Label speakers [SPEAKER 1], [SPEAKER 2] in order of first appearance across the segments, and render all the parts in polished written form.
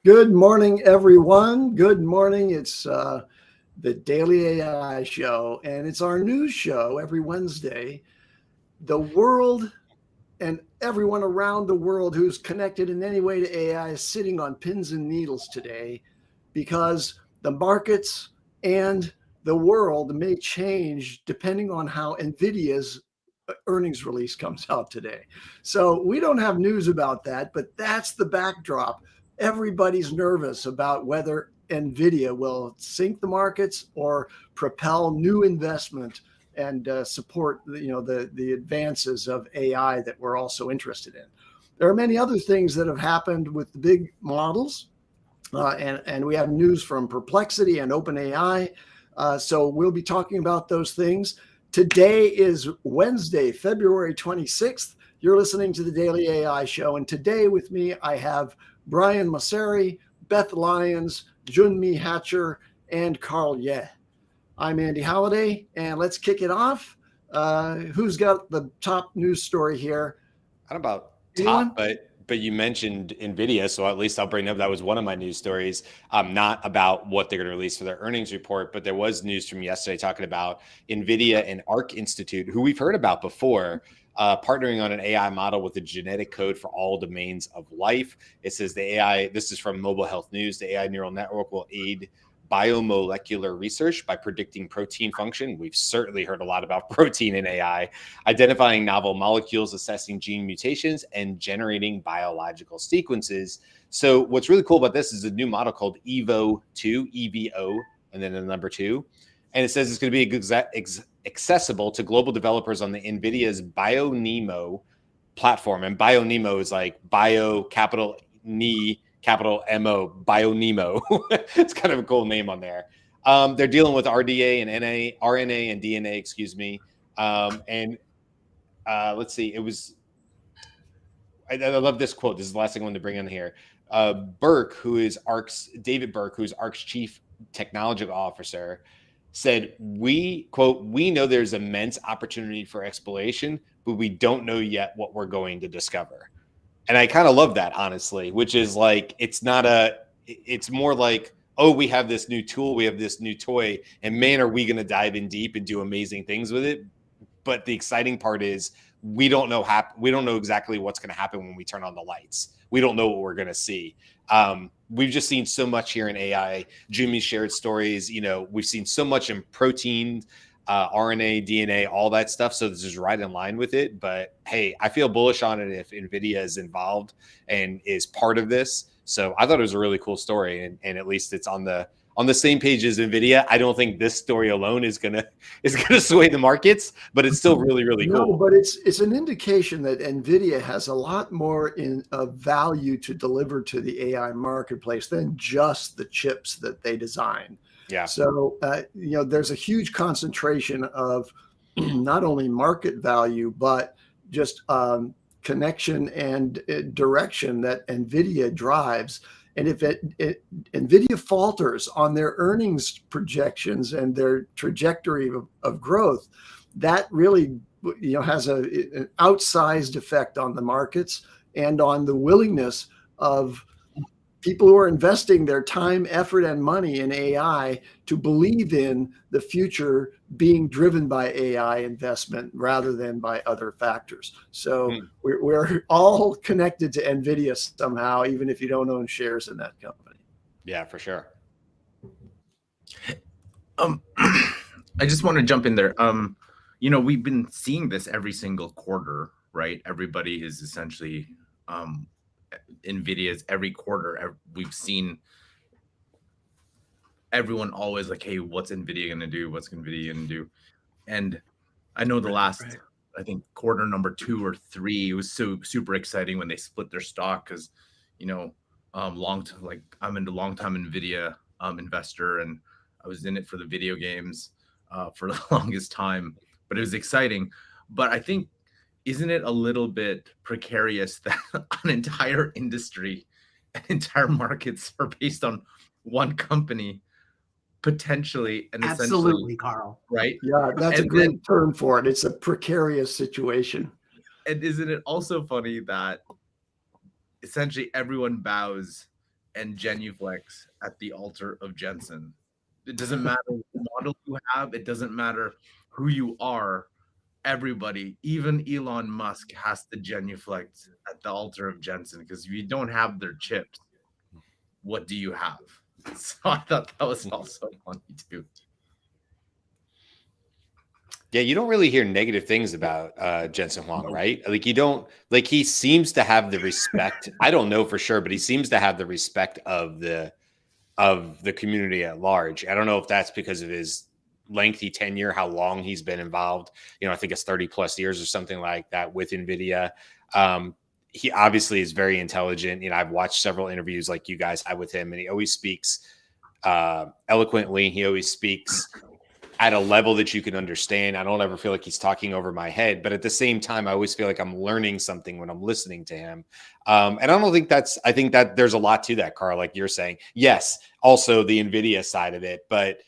[SPEAKER 1] Good morning, everyone. Good morning. It's the Daily AI Show, and it's our news show every Wednesday. The world and everyone around the world who's connected in any way to AI is sitting on pins and needles today because the markets and the world may change depending on how NVIDIA's earnings release comes out today. So we don't have news about that, but that's the backdrop. Everybody's nervous about whether NVIDIA will sink the markets or propel new investment and support the advances of AI that we're also interested in. There are many other things that have happened with the big models, and we have news from Perplexity and OpenAI. So we'll be talking about those things. Today is Wednesday, February 26th. You're listening to the Daily AI Show, and today with me I have Brian Maucere, Beth Lyons, Jyunmi Hatcher, and Karl Yeh. I'm Andy Halliday, and let's kick it off. Who's got the top news story here?
[SPEAKER 2] I don't know about
[SPEAKER 1] Anyone?
[SPEAKER 2] top, but you mentioned NVIDIA, so at least I'll bring up that was one of my news stories. Not about what they're going to release for their earnings report, but there was news from yesterday talking about NVIDIA and Arc Institute, who we've heard about before, partnering on an AI model with the genetic code for all domains of life. It says the AI, this is from Mobile Health News, the AI neural network will aid biomolecular research by predicting protein function. We've certainly heard a lot about protein in AI, identifying novel molecules, assessing gene mutations, and generating biological sequences. So what's really cool about this is a new model called EVO2, EVO, and then the number 2. And it says it's going to be accessible to global developers on the NVIDIA's BioNeMo platform. And BioNeMo is like bio, capital Ni, capital MO, BioNeMo. It's kind of a cool name on there. They're dealing with RDA and RNA and DNA, excuse me. Let's see. It was, I love this quote. This is the last thing I want to bring in here. Burke, who is David Burke, who's Arc's chief technology officer, said, we know there's immense opportunity for exploration, but we don't know yet what we're going to discover. And I kind of love that, honestly, which is like, it's more like, oh, we have this new tool, we have this new toy, and man, are we going to dive in deep and do amazing things with it. But the exciting part is we don't know exactly what's going to happen when we turn on the lights. We don't know what we're going to see. We've just seen so much here in AI. Jimmy shared stories. We've seen so much in protein, RNA, DNA, all that stuff. So this is right in line with it. But hey, I feel bullish on it if NVIDIA is involved and is part of this. So I thought it was a really cool story, and at least it's on the same page as NVIDIA. I don't think this story alone is gonna sway the markets, but it's still really, really cool.
[SPEAKER 1] No, but it's an indication that NVIDIA has a lot more of value to deliver to the AI marketplace than just the chips that they design.
[SPEAKER 2] Yeah.
[SPEAKER 1] So there's a huge concentration of not only market value, but just connection and direction that NVIDIA drives. And if NVIDIA falters on their earnings projections and their trajectory of growth, that really has an outsized effect on the markets and on the willingness of people who are investing their time, effort, and money in AI to believe in the future being driven by AI investment rather than by other factors. So we're all connected to NVIDIA somehow, even if you don't own shares in that company.
[SPEAKER 2] Yeah, for sure.
[SPEAKER 3] I just want to jump in there. We've been seeing this every single quarter, right? Everybody is essentially NVIDIA's every quarter. We've seen everyone always like, hey, what's NVIDIA going to do? What's NVIDIA going to do? And I know the last, I think quarter number 2 or 3, it was so super exciting when they split their stock because, I'm a long-time NVIDIA investor, and I was in it for the video games for the longest time, but it was exciting. But I think, isn't it a little bit precarious that an entire industry and entire markets are based on one company potentially? And
[SPEAKER 4] absolutely, Carl.
[SPEAKER 3] Right?
[SPEAKER 1] Yeah, that's a great term for it. It's a precarious situation.
[SPEAKER 3] And isn't it also funny that essentially everyone bows and genuflex at the altar of Jensen. It doesn't matter what model you have. It doesn't matter who you are. Everybody, even Elon Musk, has to genuflect at the altar of Jensen, because if you don't have their chips, what do you have? So I thought that was also funny too.
[SPEAKER 2] Yeah, you don't really hear negative things about Jensen Huang, right? Like you don't, like he seems to have the respect. I don't know for sure, but he seems to have the respect of the community at large. I don't know if that's because of his lengthy tenure, how long he's been involved. I think it's 30 plus years or something like that with NVIDIA. He obviously is very intelligent. I've watched several interviews like you guys have with him, and he always speaks eloquently. He always speaks at a level that you can understand. I don't ever feel like he's talking over my head, but at the same time, I always feel like I'm learning something when I'm listening to him. And I don't think I think that there's a lot to that, Carl, like you're saying. Yes, also the NVIDIA side of it, but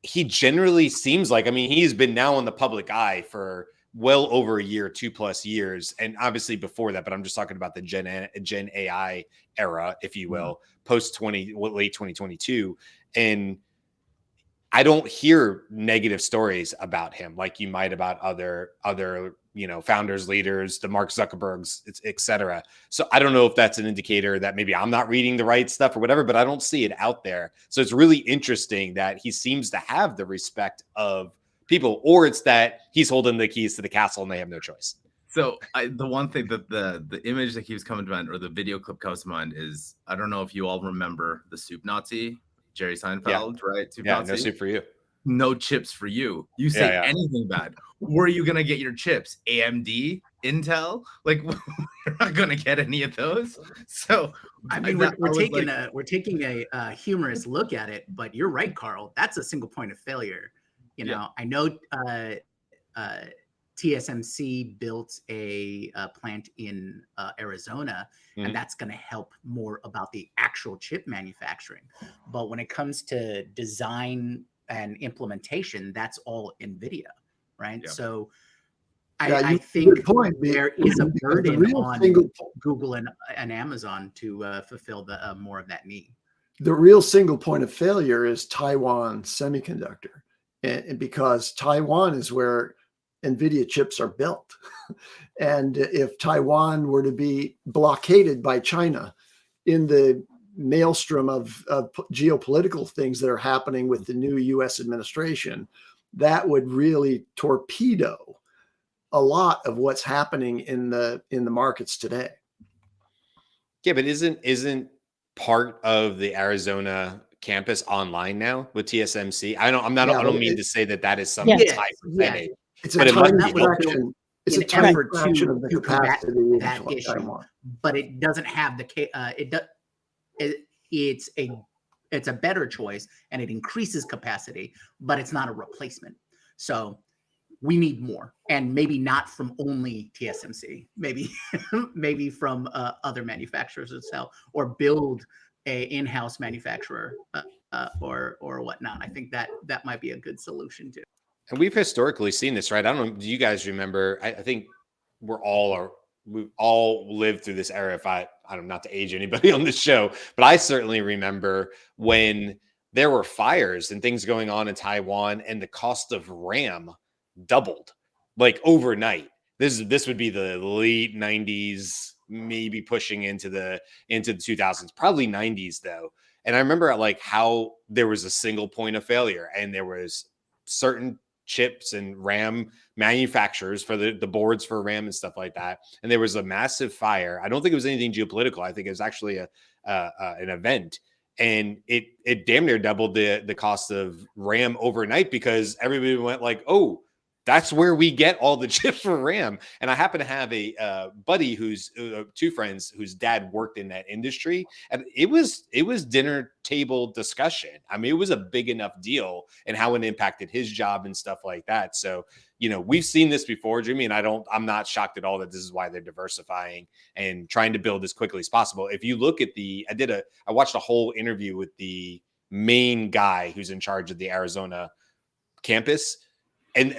[SPEAKER 2] he generally seems like, he's been now in the public eye for well over a year, 2+ years. And obviously before that, but I'm just talking about the Gen AI era, if you will, post late 2022. And I don't hear negative stories about him like you might about other founders, leaders, the Mark Zuckerbergs, et cetera. So I don't know if that's an indicator that maybe I'm not reading the right stuff or whatever, but I don't see it out there. So it's really interesting that he seems to have the respect of people, or it's that he's holding the keys to the castle and they have no choice.
[SPEAKER 3] So the one thing that the image that keeps coming to mind, or the video clip comes to mind, is, I don't know if you all remember the Soup Nazi, Jerry Seinfeld, right? Soup Nazi.
[SPEAKER 2] No soup for you.
[SPEAKER 3] No chips for you. You say anything bad. Where are you going to get your chips? AMD? Intel? Like, you're not going to get any of those. So,
[SPEAKER 4] we're taking a humorous look at it, but you're right, Carl. That's a single point of failure. I know TSMC built a plant in Arizona, and that's going to help more about the actual chip manufacturing. But when it comes to design and implementation, that's all NVIDIA, right? Yeah. So I think there is a burden on Google and Amazon to fulfill the more of that need.
[SPEAKER 1] The real single point of failure is Taiwan Semiconductor, and because Taiwan is where NVIDIA chips are built. And if Taiwan were to be blockaded by China in the maelstrom of geopolitical things that are happening with the new US administration, that would really torpedo a lot of what's happening in the markets today.
[SPEAKER 2] Yeah, but isn't part of the Arizona campus online now with TSMC? I don't mean to say that is some type of thing.
[SPEAKER 1] It's a tiny fraction. It's a tiny fraction of the capacity
[SPEAKER 4] that issue, but it doesn't have it's a better choice, and it increases capacity, but it's not a replacement. So we need more, and maybe not from only TSMC, maybe from other manufacturers as well, or build a in-house manufacturer or whatnot. I think that might be a good solution too.
[SPEAKER 2] And we've historically seen this, right? I don't know. Do you guys remember? I think we've all lived through this era. If I don't, not to age anybody on this show, but I certainly remember when there were fires and things going on in Taiwan, and the cost of RAM doubled like overnight. This would be the late 90s, maybe pushing into the 2000s, probably 90s though. And I remember how there was a single point of failure, and there was certain chips and RAM manufacturers for the boards for RAM and stuff like that. And there was a massive fire. I don't think it was anything geopolitical. I think it was actually an event. And it damn near doubled the cost of RAM overnight, because everybody went like, oh, that's where we get all the chips for RAM. And I happen to have a buddy who's two friends whose dad worked in that industry. And it was dinner table discussion. I mean, it was a big enough deal, and how it impacted his job and stuff like that. So, we've seen this before, Jimmy, and I'm not shocked at all that this is why they're diversifying and trying to build as quickly as possible. If you look at I watched a whole interview with the main guy who's in charge of the Arizona campus. And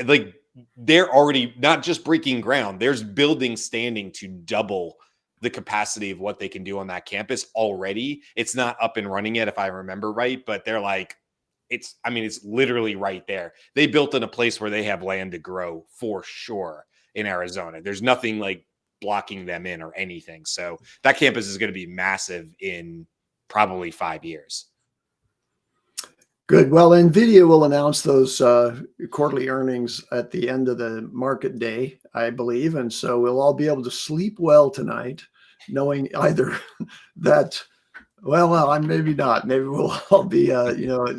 [SPEAKER 2] they're already not just breaking ground, there's buildings standing to double the capacity of what they can do on that campus already. It's not up and running yet, if I remember right, but they're like, it's literally right there. They built in a place where they have land to grow for sure in Arizona. There's nothing like blocking them in or anything. So that campus is going to be massive in probably 5 years.
[SPEAKER 1] Good. Well, NVIDIA will announce those quarterly earnings at the end of the market day, I believe. And so we'll all be able to sleep well tonight, knowing either that, I'm maybe not. Maybe we'll all be,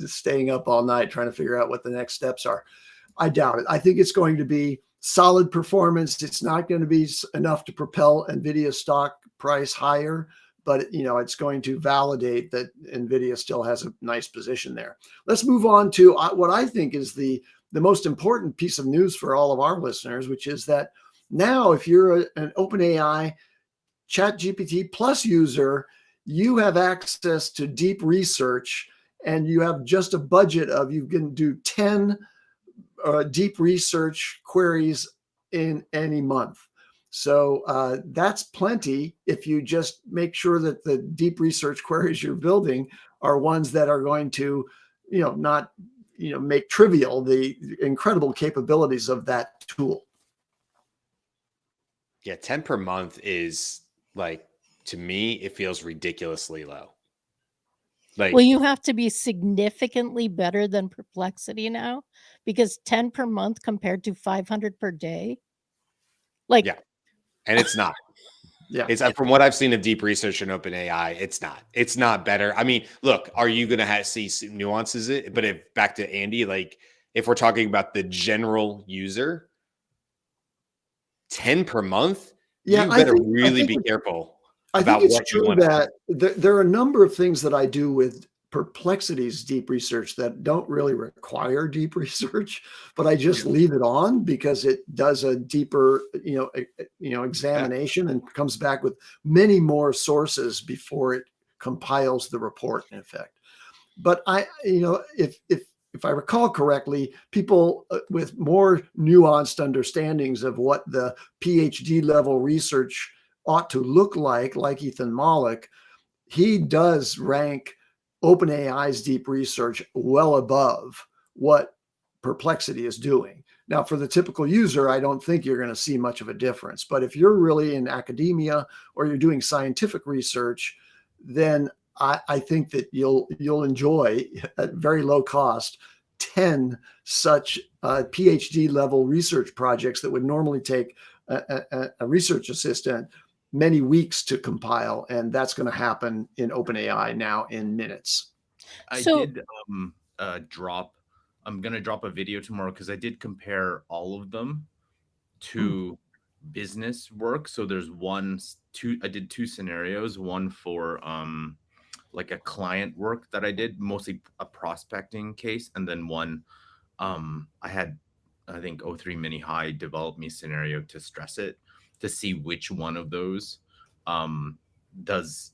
[SPEAKER 1] staying up all night trying to figure out what the next steps are. I doubt it. I think it's going to be solid performance. It's not going to be enough to propel NVIDIA stock price higher, but it's going to validate that NVIDIA still has a nice position there. Let's move on to what I think is the most important piece of news for all of our listeners, which is that now if you're an OpenAI ChatGPT Plus user, you have access to deep research, and you have just a budget of, you can do 10 deep research queries in any month. So that's plenty if you just make sure that the deep research queries you're building are ones that are going to, not, make trivial the incredible capabilities of that tool.
[SPEAKER 2] Yeah, 10 per month is like, to me, it feels ridiculously low. Like,
[SPEAKER 5] well, you have to be significantly better than Perplexity now, because 10 per month compared to 500 per day. Like,
[SPEAKER 2] yeah, and it's not.
[SPEAKER 1] Yeah,
[SPEAKER 2] it's from what I've seen of deep research in OpenAI, it's not better. I mean, look, are you going to see some nuances? But if back to Andy, like if we're talking about the general user, 10 per month,
[SPEAKER 1] yeah,
[SPEAKER 2] you better really be careful.
[SPEAKER 1] I think it's true that there are a number of things that I do with Perplexity's deep research that don't really require deep research, but I just leave it on because it does a deeper, examination and comes back with many more sources before it compiles the report, in effect. But if I recall correctly, people with more nuanced understandings of what the PhD level research ought to look like Ethan Mollick, he does rank OpenAI's deep research well above what Perplexity is doing. Now, for the typical user, I don't think you're going to see much of a difference. But if you're really in academia or you're doing scientific research, then I think that you'll enjoy at very low cost 10 such PhD level research projects that would normally take a research assistant many weeks to compile, and that's going to happen in OpenAI now in minutes.
[SPEAKER 3] I'm going to drop a video tomorrow because I did compare all of them to business work. So there's I did two scenarios, one for like a client work that I did, mostly a prospecting case, and then one I had, I think, O3 Mini High develop me scenario to stress it, to see which one of those does,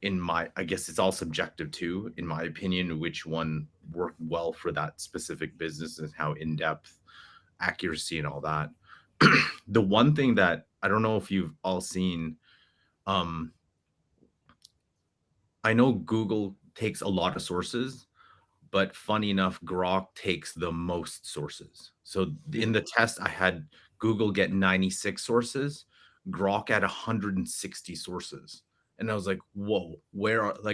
[SPEAKER 3] I guess it's all subjective too, in my opinion, which one worked well for that specific business and how in-depth accuracy and all that. The one thing that I don't know if you've all seen, I know Google takes a lot of sources, but funny enough, Grok takes the most sources. So in the test, I had Google get 96 sources, Grok at 160 sources. And I was like, whoa,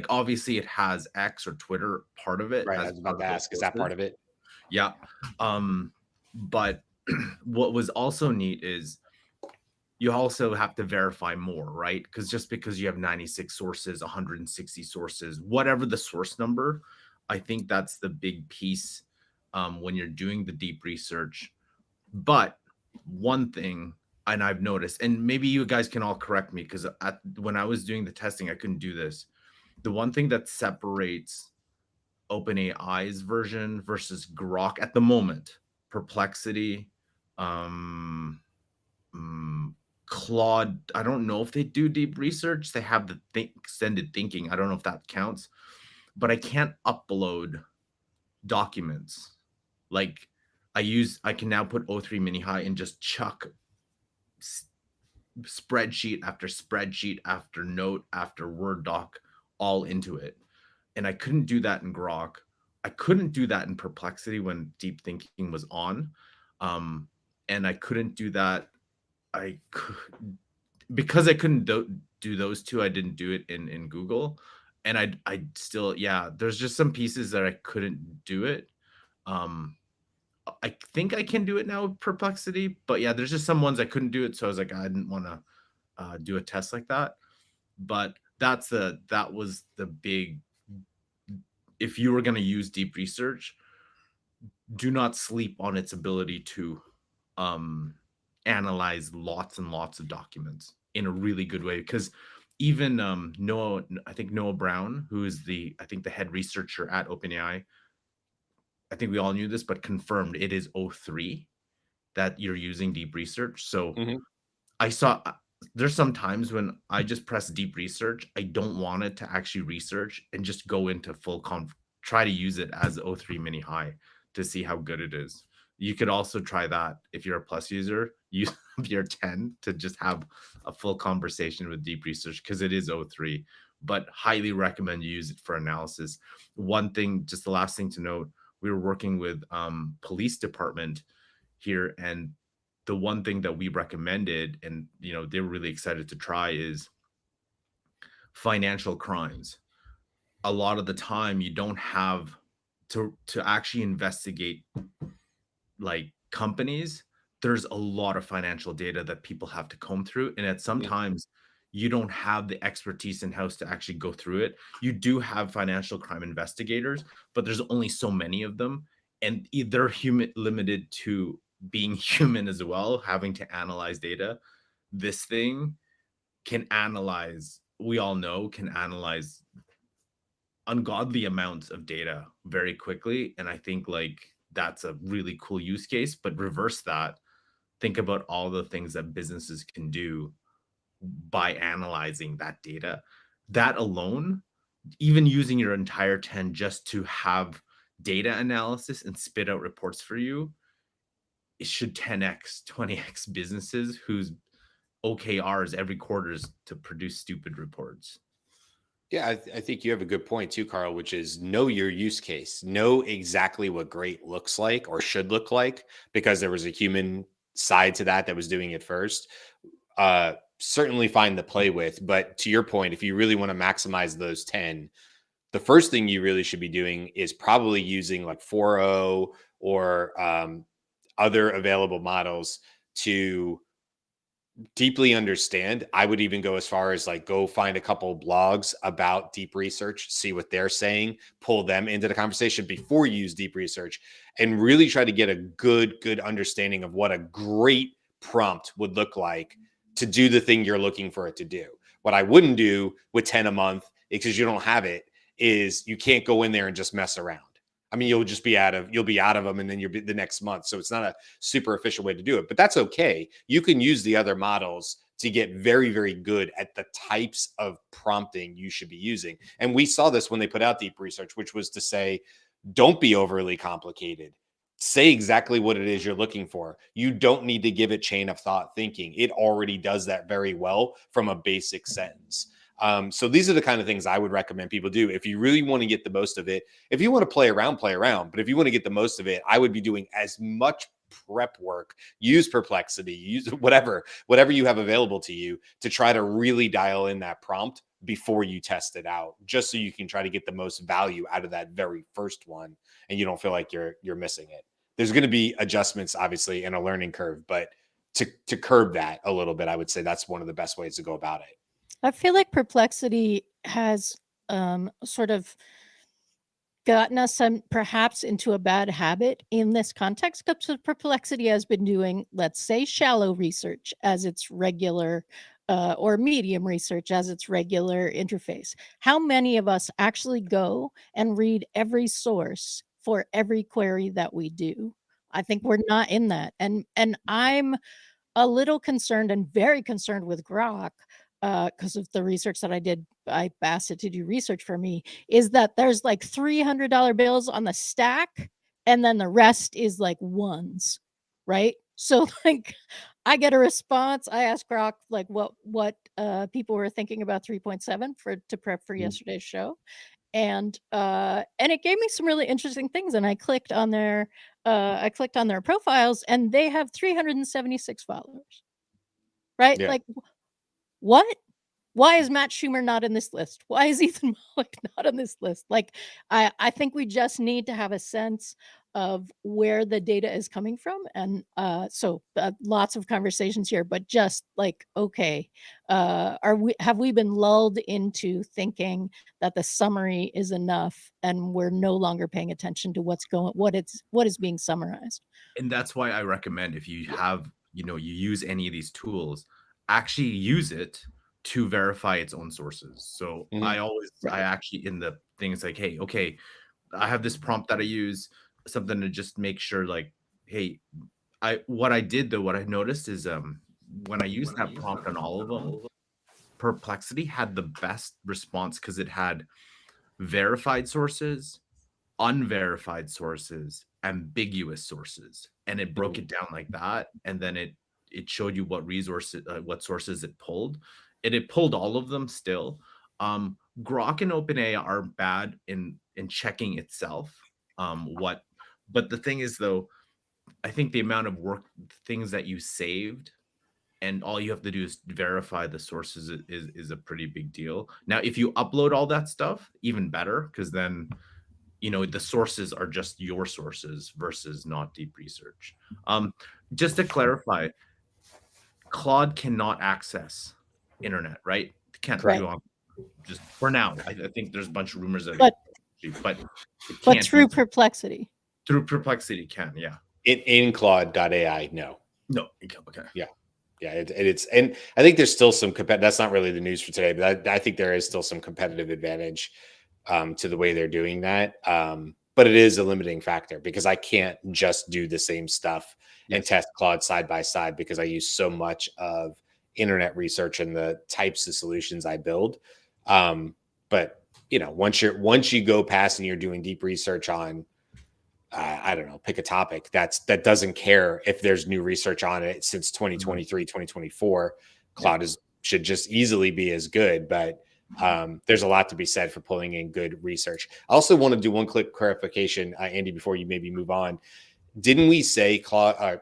[SPEAKER 3] obviously it has X or Twitter part of it.
[SPEAKER 2] Right, I was about to ask, is that part of it?
[SPEAKER 3] Yeah. But what was also neat is you also have to verify more, right? Because just because you have 96 sources, 160 sources, whatever the source number, I think that's the big piece when you're doing the deep research. But one thing, and I've noticed, and maybe you guys can all correct me, because when I was doing the testing, I couldn't do this. The one thing that separates OpenAI's version versus Grok at the moment, Perplexity, Claude, I don't know if they do deep research. They have the extended thinking. I don't know if that counts, but I can't upload documents. Like I can now put O3 Mini High and just chuck spreadsheet after spreadsheet after note after Word doc all into it. And I couldn't do that in Grok. I couldn't do that in Perplexity when deep thinking was on. And I couldn't do that. Because I couldn't do those two, I didn't do it in Google. And I still, yeah, there's just some pieces that I couldn't do it. I think I can do it now with Perplexity, but yeah, there's just some ones I couldn't do it. So I was like, I didn't want to do a test like that. But that was the big, if you were going to use deep research, do not sleep on its ability to analyze lots and lots of documents in a really good way. Because even Noah Brown, who is the head researcher at OpenAI, I think we all knew this, but confirmed it is O3 that you're using deep research. So I saw there's some times when I just press deep research. I don't want it to actually research and just go into full try to use it as O3 mini high to see how good it is. You could also try that if you're a Plus user, use your 10 to just have a full conversation with deep research because it is O3, but highly recommend you use it for analysis. One thing, just the last thing to note, we were working with police department here, and the one thing that we recommended, and they were really excited to try, is financial crimes. A lot of the time you don't have to actually investigate like companies. There's a lot of financial data that people have to comb through, and at sometimes you don't have the expertise in-house to actually go through it. You do have financial crime investigators, but there's only so many of them, and they're limited to being human as well, having to analyze data. This thing can analyze, we all know, can analyze ungodly amounts of data very quickly. And I think like that's a really cool use case. But reverse that, think about all the things that businesses can do by analyzing that data. That alone, even using your entire 10 just to have data analysis and spit out reports for you, it should 10x, 20x businesses whose OKRs every quarter is to produce stupid reports.
[SPEAKER 2] Yeah, I think you have a good point too, Carl, which is know your use case, know exactly what great looks like or should look like, because there was a human side to that was doing it first. Certainly fine to play with, but to your point, if you really want to maximize those 10, the first thing you really should be doing is probably using like 4.0 or other available models to deeply understand. I would even go as far as like go find a couple of blogs about deep research, see what they're saying, pull them into the conversation before you use deep research, and really try to get a good understanding of what a great prompt would look like to do the thing you're looking for it to do. What I wouldn't do with 10 a month, because you don't have it, is you can't go in there and just mess around. I mean, you'll be out of them, and then you'll be the next month. So it's not a super efficient way to do it, but that's okay. You can use the other models to get very, very good at the types of prompting you should be using. And we saw this when they put out deep research, which was to say, don't be overly complicated. Say exactly what it is you're looking for. You don't need to give it chain of thought thinking. It already does that very well from a basic sentence. So these are the kind of things I would recommend people do. If you really want to get the most of it, if you want to play around, but if you want to get the most of it, I would be doing as much prep work, use Perplexity, use whatever you have available to you to try to really dial in that prompt before you test it out, just so you can try to get the most value out of that very first one and you don't feel like you're missing it. There's going to be adjustments, obviously, and a learning curve, but to curb that a little bit, I would say that's one of the best ways to go about it.
[SPEAKER 5] I feel like Perplexity has sort of gotten us perhaps into a bad habit in this context, because Perplexity has been doing, let's say, shallow research as its regular or medium research as its regular interface. How many of us actually go and read every source for every query that we do? I think we're not in that. And I'm a little concerned and very concerned with Grok, because of the research that I did. I asked it to do research for me, is that there's like $300 bills on the stack, and then the rest is like ones, right? So like I get a response. I asked Grok like what people were thinking about 3.7 to prep for yesterday's show, and it gave me some really interesting things. And I clicked on their profiles, and they have 376 followers. Right?
[SPEAKER 2] Yeah.
[SPEAKER 5] Like, what? Why is Matt Schumer not in this list? Why is Ethan Mollick not on this list? Like, I think we just need to have a sense of where the data is coming from. And so lots of conversations here, but just like, okay, have we been lulled into thinking that the summary is enough and we're no longer paying attention to what is being summarized?
[SPEAKER 3] And that's why I recommend, if you have, you use any of these tools, actually use it to verify its own sources. So I actually, in the things like, hey, okay, I have this prompt that I use, something to just make sure, like, hey, what I noticed is when I used that prompt on all of them, Perplexity had the best response because it had verified sources, unverified sources, ambiguous sources, and it broke it down like that. And then it showed you what sources it pulled, and it pulled all of them still. Grok and OpenAI aren't bad in checking itself. But the thing is, though, I think the amount of work, things that you saved, and all you have to do is verify the sources is a pretty big deal. Now, if you upload all that stuff, even better, because then the sources are just your sources versus not deep research. Just to clarify, Claude cannot access internet, right? Can't do on, just for now. I think there's a bunch of rumors that,
[SPEAKER 5] but through Perplexity.
[SPEAKER 3] Through Perplexity can, yeah.
[SPEAKER 2] In Claude.ai, no.
[SPEAKER 3] Okay.
[SPEAKER 2] Yeah. It's and I think there's still some that's not really the news for today, but I think there is still some competitive advantage to the way they're doing that. But it is a limiting factor because I can't just do the same stuff and test Claude side by side because I use so much of internet research and the types of solutions I build. But once you go past and you're doing deep research on, I don't know, pick a topic that doesn't care if there's new research on it since 2023, 2024, Claude should just easily be as good. But there's a lot to be said for pulling in good research. I also want to do one quick clarification, Andy, before you maybe move on. Didn't we say Claude?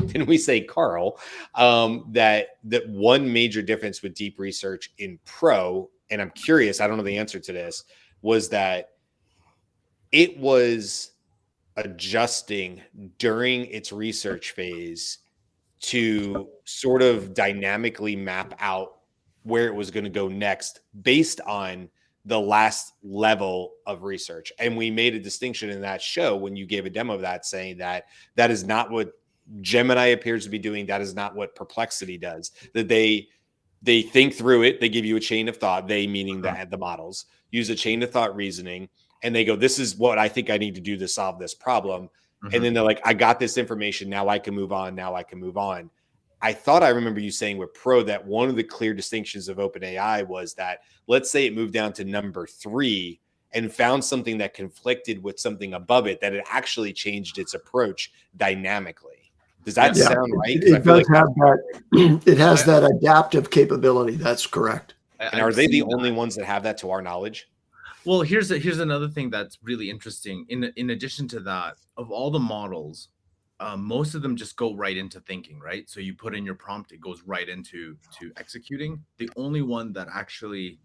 [SPEAKER 2] Didn't we say Carl? That one major difference with deep research in Pro, and I'm curious, I don't know the answer to this, was that it was adjusting during its research phase to sort of dynamically map out where it was going to go next based on the last level of research. And we made a distinction in that show when you gave a demo of that, saying that is not what Gemini appears to be doing. That is not what Perplexity does. That they think through it. They give you a chain of thought. They, meaning the models, use a chain of thought reasoning. And they go, this is what I think I need to do to solve this problem. And then they're like, I got this information. Now I can move on. I thought I remember you saying with Pro that one of the clear distinctions of OpenAI was that, let's say it moved down to number 3 and found something that conflicted with something above it, that it actually changed its approach dynamically. Does that sound right?
[SPEAKER 1] It does have that. It has that adaptive capability. That's correct.
[SPEAKER 2] And are they the only ones that have that to our knowledge?
[SPEAKER 3] Well, here's another thing that's really interesting. In addition to that, of all the models, most of them just go right into thinking, right? So you put in your prompt, it goes right into executing. The only one that actually,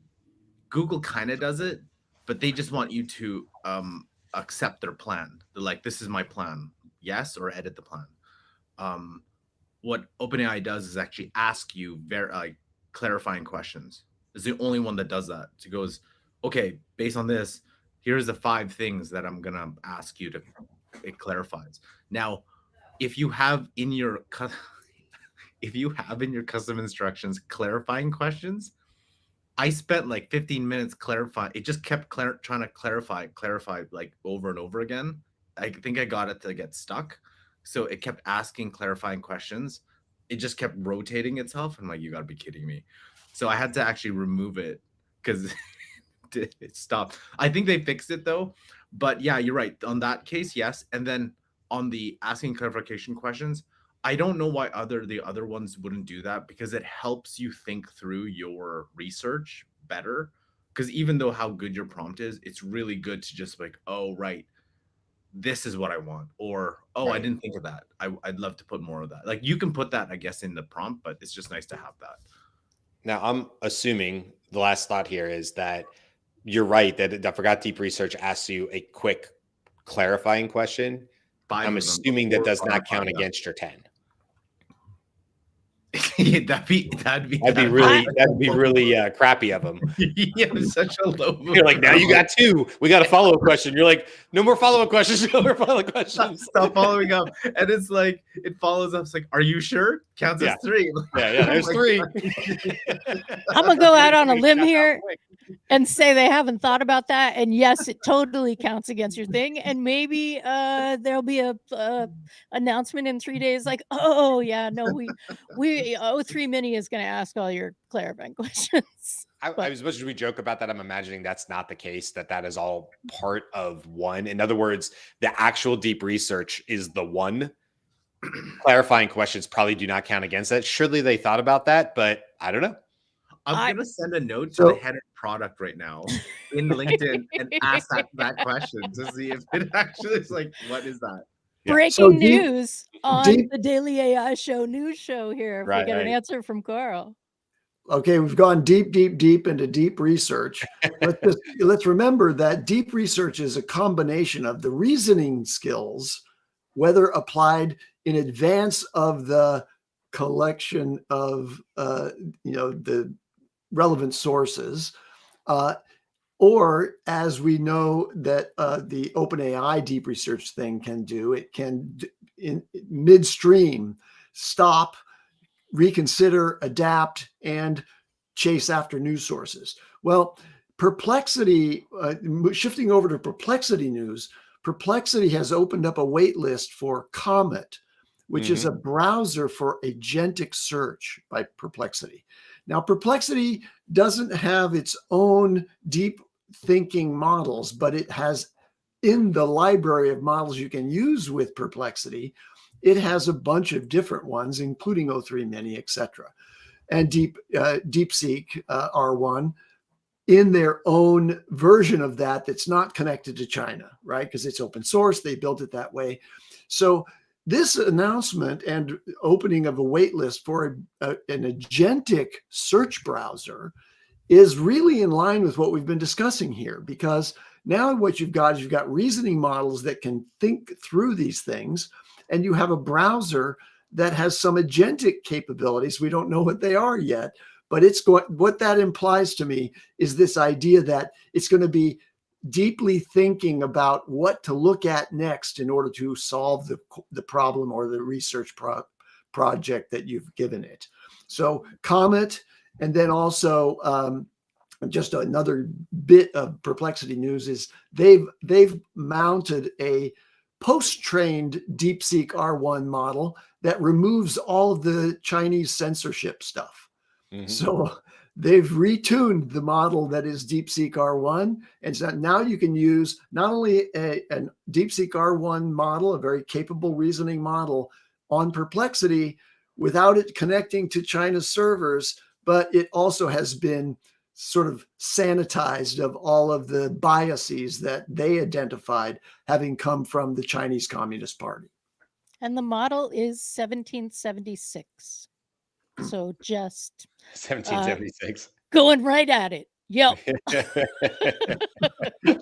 [SPEAKER 3] Google kind of does it, but they just want you to accept their plan. They're like, this is my plan, yes, or edit the plan. What OpenAI does is actually ask you clarifying questions. It's the only one that does that. So it goes, okay, based on this, here's the 5 things that I'm gonna ask you to. It clarifies. Now, if you have in your custom instructions clarifying questions, I spent like 15 minutes clarifying. It just kept trying to clarify like over and over again. I think I got it to get stuck. So it kept asking clarifying questions. It just kept rotating itself. I'm like, you gotta be kidding me. So I had to actually remove it because it stopped. I think they fixed it though. But yeah, you're right. On that case, yes. And then on the asking clarification questions, I don't know why the other ones wouldn't do that, because it helps you think through your research better. Because even though how good your prompt is, it's really good to just like, oh, right, this is what I want. Or, oh, I
[SPEAKER 2] Right.
[SPEAKER 3] didn't think of that. I'd love to put more of that. Like you can put that, I guess, in the prompt, but it's just nice to have that.
[SPEAKER 2] Now, I'm assuming the last thought here is that you're right that I forgot deep research asks you a quick clarifying question.
[SPEAKER 3] 5
[SPEAKER 2] I'm
[SPEAKER 3] of them
[SPEAKER 2] assuming that does
[SPEAKER 3] are
[SPEAKER 2] not count
[SPEAKER 3] yeah.
[SPEAKER 2] against your 10.
[SPEAKER 3] that'd be
[SPEAKER 2] That'd be really crappy of them.
[SPEAKER 3] yeah, such a low.
[SPEAKER 2] You're like, now you got 2. We got a follow-up question. You're like, no more follow-up questions. No more follow-up questions.
[SPEAKER 3] Stop following up. And it's like, it follows up. It's like, are you sure? Counts as 3.
[SPEAKER 2] Yeah. There's 3.
[SPEAKER 5] I'm gonna go out on a limb here and say they haven't thought about that. And yes, it totally counts against your thing. And maybe there'll be a announcement in 3 days, like, oh yeah, no, we O3 Mini is gonna ask all your clarifying questions.
[SPEAKER 2] As much as we joke about that, I'm imagining that's not the case, that is all part of one. In other words, the actual deep research is the one. Clarifying questions probably do not count against that. Surely they thought about that, but I don't know.
[SPEAKER 3] I'm going to send a note to the head of product right now in LinkedIn and ask that question to see if it actually is like, what is that?
[SPEAKER 2] Yeah.
[SPEAKER 5] Breaking news on the Daily AI Show news show here. If we get an answer from Carl.
[SPEAKER 1] Okay, we've gone deep into deep research. Let's remember that deep research is a combination of the reasoning skills, whether applied in advance of the collection of the relevant sources, or as we know that the OpenAI deep research thing can do, it can in midstream stop, reconsider, adapt, and chase after news sources. Well, Perplexity, shifting over to Perplexity News, Perplexity has opened up a wait list for Comet, which is a browser for agentic search by Perplexity. Now, Perplexity doesn't have its own deep thinking models, but it has, in the library of models you can use with Perplexity, it has a bunch of different ones, including O3 Mini, etc. And DeepSeek R1 in their own version of that that's not connected to China, right? Because it's open source. They built it that way. So this announcement and opening of a wait list for an agentic search browser is really in line with what we've been discussing here, because now what you've got is you've got reasoning models that can think through these things, and you have a browser that has some agentic capabilities. We don't know what they are yet, but what that implies to me is this idea that it's going to be deeply thinking about what to look at next in order to solve the problem or the research project that you've given it. So Comet, and then also just another bit of Perplexity news is they've mounted a post-trained DeepSeek R1 model that removes all of the Chinese censorship stuff. So they've retuned the model that is DeepSeek R1. And so now you can use not only a DeepSeek R1 model, a very capable reasoning model on Perplexity without it connecting to China's servers, but it also has been sort of sanitized of all of the biases that they identified having come from the Chinese Communist Party.
[SPEAKER 5] And the model is 1776. So just
[SPEAKER 2] 1776.
[SPEAKER 5] Going right at it. Yep.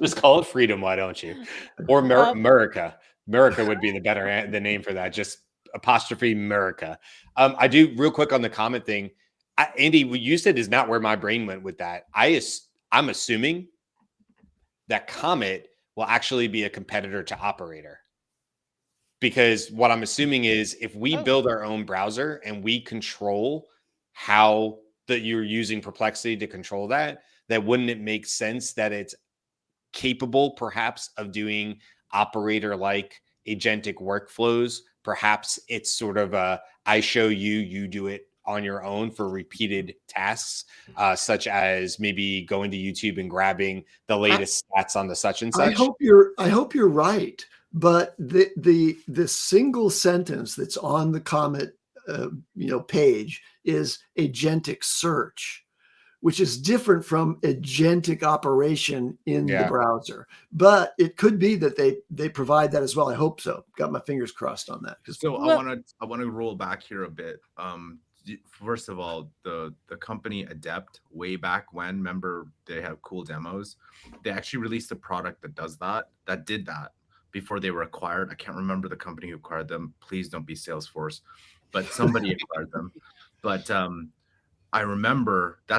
[SPEAKER 2] Just call it freedom, why don't you? Or America. America would be the name for that. Just apostrophe America. I do real quick on the comment thing. Andy, what you said is not where my brain went with that. I'm assuming that Comet will actually be a competitor to Operator. Because what I'm assuming is if we build our own browser and we control how that you're using Perplexity to control that, wouldn't it make sense that it's capable perhaps of doing Operator-like agentic workflows? Perhaps it's sort of I show you, you do it on your own for repeated tasks, such as maybe going to YouTube and grabbing the latest stats on the such and such.
[SPEAKER 1] I hope you're right, But the single sentence that's on the Comet page is agentic search, which is different from agentic operation in the browser. But it could be that they provide that as well. I hope so. Got my fingers crossed on that.
[SPEAKER 3] So I want to roll back here a bit. First of all, the company Adept, way back when, remember they have cool demos. They actually released a product that did that before they were acquired. I can't remember the company who acquired them. Please don't be Salesforce, but somebody acquired them. But I remember I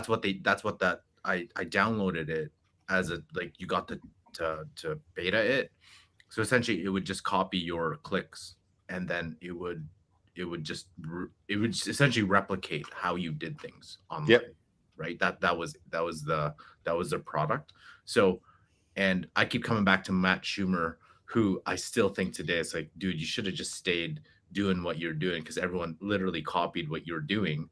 [SPEAKER 3] downloaded it as you got to beta it. So essentially it would just copy your clicks, and then it would essentially replicate how you did things online.
[SPEAKER 2] Yep.
[SPEAKER 3] Right. That was the product. So, and I keep coming back to Matt Schumer, who I still think today it's like, dude, you should have just stayed doing what you're doing, because everyone literally copied what you're doing.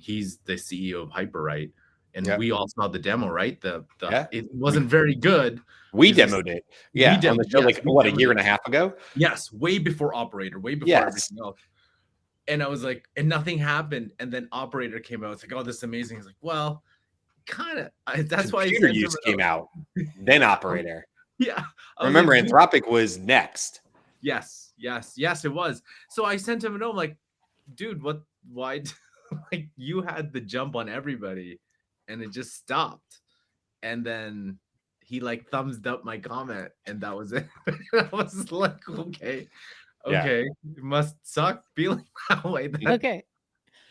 [SPEAKER 3] He's the CEO of Hyperwrite, and we all saw the demo, right? It wasn't very good.
[SPEAKER 2] We demoed it. Yeah. On the show, a year and a half ago?
[SPEAKER 3] Yes, way before Operator, way before everything else. And I was like, and nothing happened. And then Operator came out. It's like, oh, this is amazing. He's like, well, kind of. That's why
[SPEAKER 2] Computer Use came out. Then Operator.
[SPEAKER 3] Yeah.
[SPEAKER 2] Remember, Anthropic was next.
[SPEAKER 3] Yes, it was. So I sent him a note, like, dude, why? Like, you had the jump on everybody, and it just stopped. And then he thumbs up my comment, and that was it. I was like, okay, it must suck feeling that way.
[SPEAKER 5] Okay,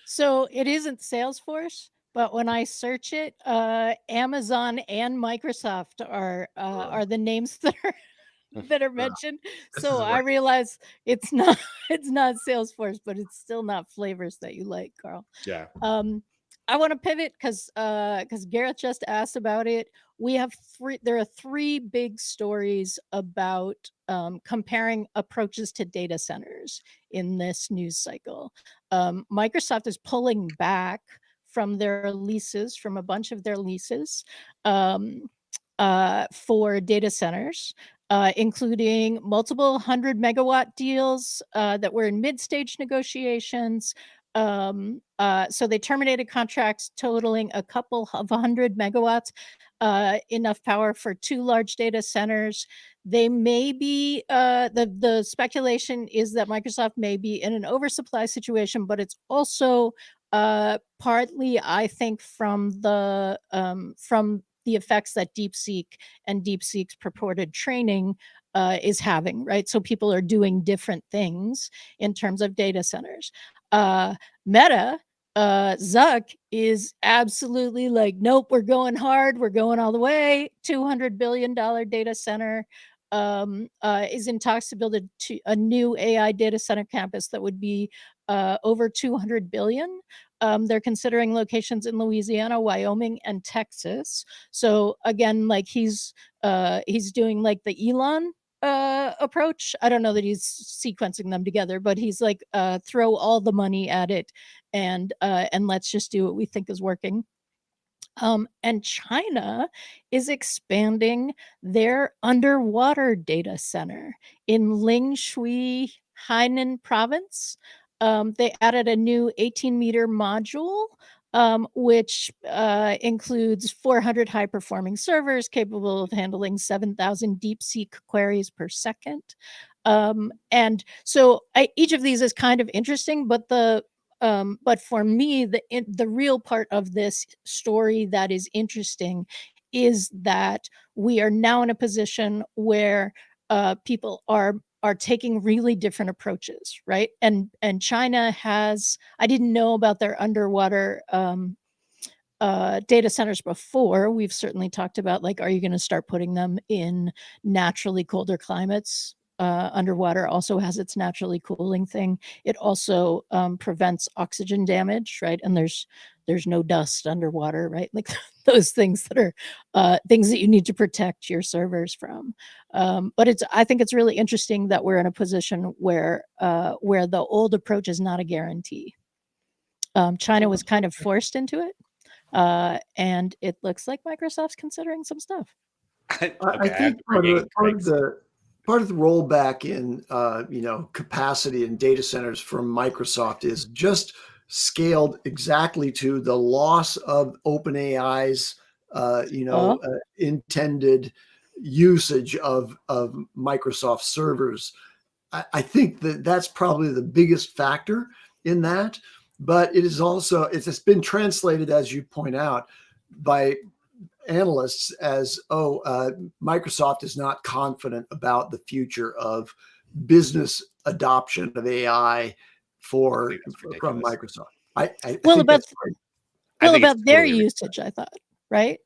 [SPEAKER 5] so it isn't Salesforce, but when I search it, Amazon and Microsoft are the names that are mentioned. So I realize it's not Salesforce, but it's still not flavors that you like, Carl.
[SPEAKER 2] Yeah.
[SPEAKER 5] I want to pivot because Gareth just asked about it. There are three big stories about comparing approaches to data centers in this news cycle. Microsoft is pulling back from a bunch of their leases for data centers, including multiple 100 megawatt deals that were in mid-stage negotiations. So they terminated contracts totaling a couple of 100 megawatts, enough power for 2 large data centers. They may be, the speculation is that Microsoft may be in an oversupply situation, but it's also partly, I think, from the effects that DeepSeek and DeepSeek's purported training is having, right? So people are doing different things in terms of data centers. Meta, Zuck is absolutely like, nope, we're going hard. We're going all the way. $200 billion data center is in talks to build a new AI data center campus that would be over 200 billion. They're considering locations in Louisiana, Wyoming, and Texas. So again, he's doing the Elon approach. I don't know that he's sequencing them together, but he's throw all the money at it and let's just do what we think is working. And China is expanding their underwater data center in Lingshui, Hainan province. They added a new 18-meter module, which includes 400 high-performing servers capable of handling 7,000 DeepSeek queries per second. And so each of these is kind of interesting, but for me, the real part of this story that is interesting is that we are now in a position where people are taking really different approaches, right? And China has, I didn't know about their underwater data centers before. We've certainly talked about are you going to start putting them in naturally colder climates? Underwater also has its naturally cooling thing. It also prevents oxygen damage, right? And there's no dust underwater, right? Those things that are things that you need to protect your servers from. But I think it's really interesting that we're in a position where the old approach is not a guarantee. China was kind of forced into it, and it looks like Microsoft's considering some stuff.
[SPEAKER 1] I think part of part of the rollback in capacity in data centers from Microsoft is just scaled exactly to the loss of OpenAI's intended usage of Microsoft servers. I think that's probably the biggest factor in that, but it's been translated, as you point out, by analysts as, Microsoft is not confident about the future of business adoption of AI from Microsoft. I think that's right.
[SPEAKER 5] About their usage, I thought, right?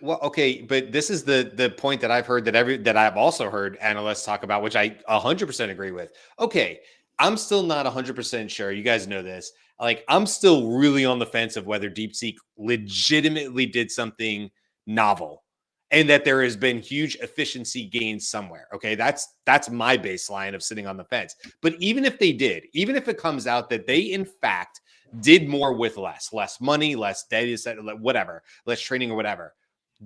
[SPEAKER 2] Well, okay, but this is the point that I've heard that I've also heard analysts talk about, which I 100% agree with. Okay, I'm still not 100% sure. You guys know this. Like, I'm still really on the fence of whether DeepSeek legitimately did something novel and that there has been huge efficiency gains somewhere. Okay, that's my baseline of sitting on the fence. But even if they did, even if it comes out that they in fact did more with less money, less data set, whatever, less training or whatever,